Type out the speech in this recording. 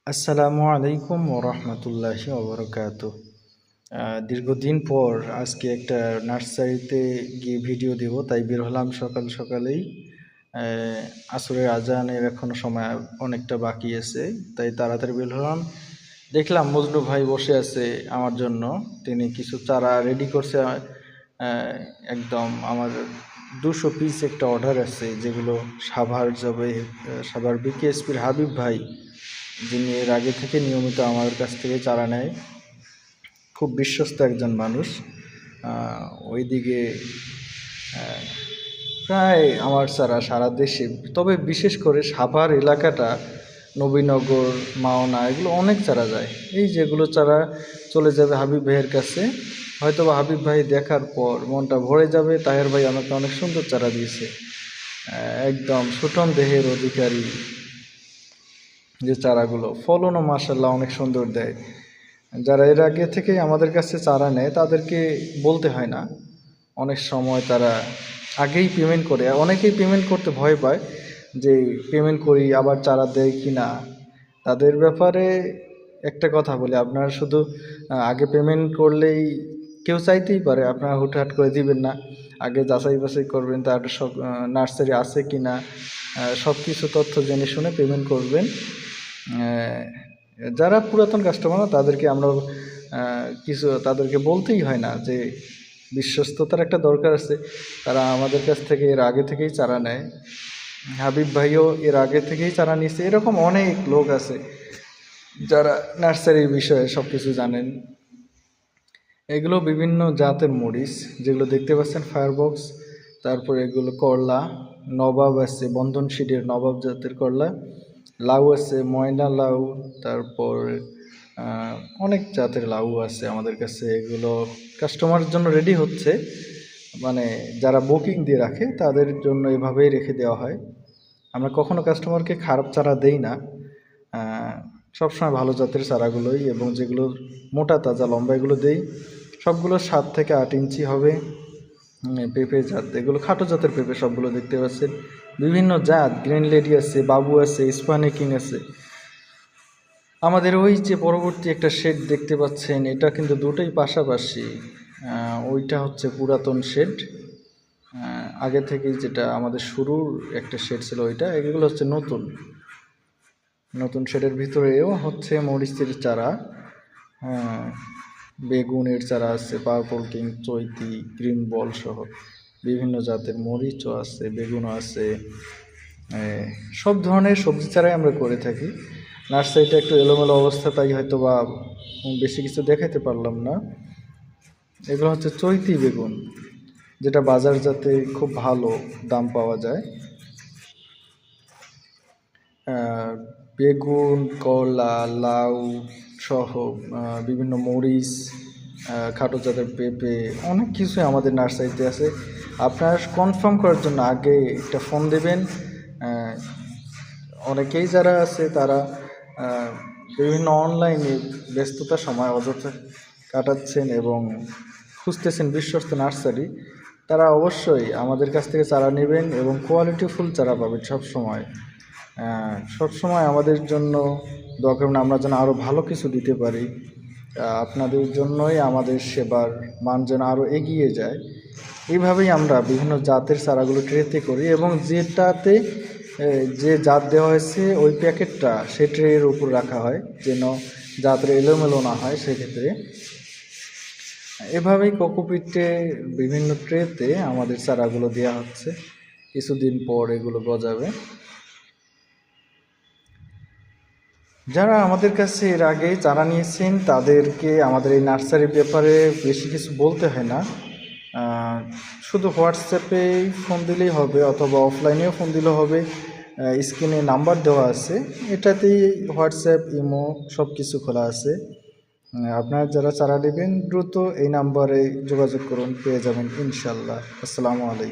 আসসালামু আলাইকুম ওরহমতুল্লাহি ওবরাকাতুহ। দীর্ঘদিন পর আজকে একটা নার্সারিতে গিয়ে ভিডিও দেব, তাই বের হলাম সকাল সকালেই। আসরের আজানের এখনো সময় অনেকটা বাকি আছে, তাই তাড়াতাড়ি বের হলাম। দেখলাম মজনু ভাই বসে আছে আমার জন্য, তিনি কিছু চারা রেডি করছে। একদম আমার 200 পিস একটা অর্ডার আছে, যেগুলো সাভার যাবে। সাভার বিকেএসপির হাবিব ভাই, যিনি এর আগে থেকে নিয়মিত আমার কাছ থেকে চারা নেয়, খুব বিশ্বস্ত একজন মানুষ। ওইদিকে প্রায় আমার চারা সারা দেশে, তবে বিশেষ করে সাভার এলাকাটা, নবীনগর, মাওনা, এগুলো অনেক চারা যায়। এই যেগুলো চারা চলে যাবে হাবিব ভাইয়ের কাছে, হয়তো বা হাবিব ভাই দেখার পর মনটা ভরে যাবে, তাহের ভাই আমাকে অনেক সুন্দর চারা দিয়েছে, একদম সুঠন দেহের অধিকারী যে চারাগুলো, ফলনও মাশাআল্লাহ অনেক সুন্দর দেয়। যারা এর আগে থেকে আমাদের কাছে চারা নেয় তাদেরকে বলতে হয় না, অনেক সময় তারা আগেই পেমেন্ট করে। অনেকেই পেমেন্ট করতে ভয় পায় যে পেমেন্ট করি আবার চারা দেয় কি না। তাদের ব্যাপারে একটা কথা বলি, আপনারা শুধু আগে পেমেন্ট করলেই কেউ চাইতেই পারে, আপনারা হুটহাট করে দিবেন না। আগে যাচাই বাছাই করবেন তার সব নার্সারি আছে কি না, সব কিছু তথ্য জেনে শুনে পেমেন্ট করবেন। যারা পুরাতন কাস্টমার তাদেরকে আমরা তাদেরকে বলতেই হয় না যে বিশ্বস্ততার একটা দরকার আছে। তারা আমাদের কাছ থেকে এর আগে থেকেই চারা নেয়। হাবিব ভাইও এর আগে থেকেই চারা নিচ্ছে। এরকম অনেক লোক আছে যারা নার্সারির বিষয়ে সব কিছু জানেন। এগুলো বিভিন্ন জাতের মরিচ, যেগুলো দেখতে পাচ্ছেন ফায়ারবক্স, তারপর এগুলো করলা, নবাব আছে, বন্ধন সিডের নবাব জাতের করলা, লাউ আছে, ময়না লাউ, তারপর অনেক জাতের লাউ আছে আমাদের কাছে। এগুলো কাস্টমারের জন্য রেডি হচ্ছে, মানে যারা বুকিং দিয়ে রাখে তাদের জন্য এভাবেই রেখে দেওয়া হয়। আমরা কখনো কাস্টমারকে খারাপ চারা দেই না, সবসময় ভালো জাতের চারাগুলোই, এবং যেগুলো মোটা তাজা লম্বা এগুলো দেই। সবগুলো 7 থেকে 8 ইঞ্চি হবে। পেঁপে জাত, এগুলো খাটো জাতের পেঁপে সবগুলো দেখতে পাচ্ছেন। বিভিন্ন জাত, গ্রিন লেডি আছে, বাবু আছে, স্পানি কিং আছে। আমাদের ওই যে পরবর্তী একটা শেড দেখতে পাচ্ছেন, এটা কিন্তু দুটোই পাশাপাশি। ওইটা হচ্ছে পুরাতন শেড, আগে থেকেই যেটা আমাদের শুরুর একটা শেড ছিল ওইটা। এগুলো হচ্ছে নতুন শেডের ভিতরেও হচ্ছে মরিচের চারা, বেগুনের চারা আছে, পার্পল কিং, চৈতি, গ্রিন বল সহ বিভিন্ন জাতের মরিচও আছে, বেগুনও আছে। সব ধরনের সবজি চারাই আমরা করে থাকি। নার্সারিটা একটু এলোমেলো অবস্থা, তাই হয়তো বা বেশি কিছু দেখাতে পারলাম না। এগুলো হচ্ছে চৈতি বেগুন, যেটা বাজার জাতে খুব ভালো দাম পাওয়া যায়। বেগুন, করলা, লাউ সহ বিভিন্ন মরিচ, খাটো জাতের পেঁপে, অনেক কিছুই আমাদের নার্সারিতে আছে। আপনারা কনফার্ম করার জন্য আগে একটা ফোন দেবেন। অনেকেই যারা আছে তারা বিভিন্ন অনলাইনে ব্যস্ততার সময় অযথা কাটাচ্ছেন এবং খুঁজতেছেন বিশ্বস্ত নার্সারি, তারা অবশ্যই আমাদের কাছ থেকে চারা নেবেন এবং কোয়ালিটিফুল চারা পাবেন সবসময় আমাদের জন্য দোয়া করবেন, আমরা যেন আরও ভালো কিছু দিতে পারি। আপনাদের জন্যই আমাদের সেবার মান যেন আরও এগিয়ে যায়। এইভাবেই আমরা বিভিন্ন জাতের চারাগুলো ট্রেতে করি, এবং যেটাতে যে জাত দেওয়া হয়েছে ওই প্যাকেটটা সে ট্রের উপর রাখা হয়, যেন জাতের এলোমেলো না হয়। সেক্ষেত্রে এভাবেই কোকোপিটে বিভিন্ন ট্রেতে আমাদের চারাগুলো দেওয়া হচ্ছে। কিছুদিন পর এগুলো গজাবে। যারা আমাদের কাছে এর আগে চারা নিয়েছেন তাদেরকে আমাদের এই নার্সারির ব্যাপারে বেশি কিছু বলতে হয় না। শুধু হোয়াটসঅ্যাপে ফোন দিলেই হবে, অথবা অফলাইনেও ফোন দিলেও হবে। স্ক্রিনে নাম্বার দেওয়া আছে, এটাতেই হোয়াটসঅ্যাপ, ইমো সব কিছু খোলা আছে। আপনারা যারা চারা নেবেন দ্রুত এই নাম্বারে যোগাযোগ করুন, পেয়ে যাবেন ইনশাল্লাহ। আসসালামু আলাইকুম।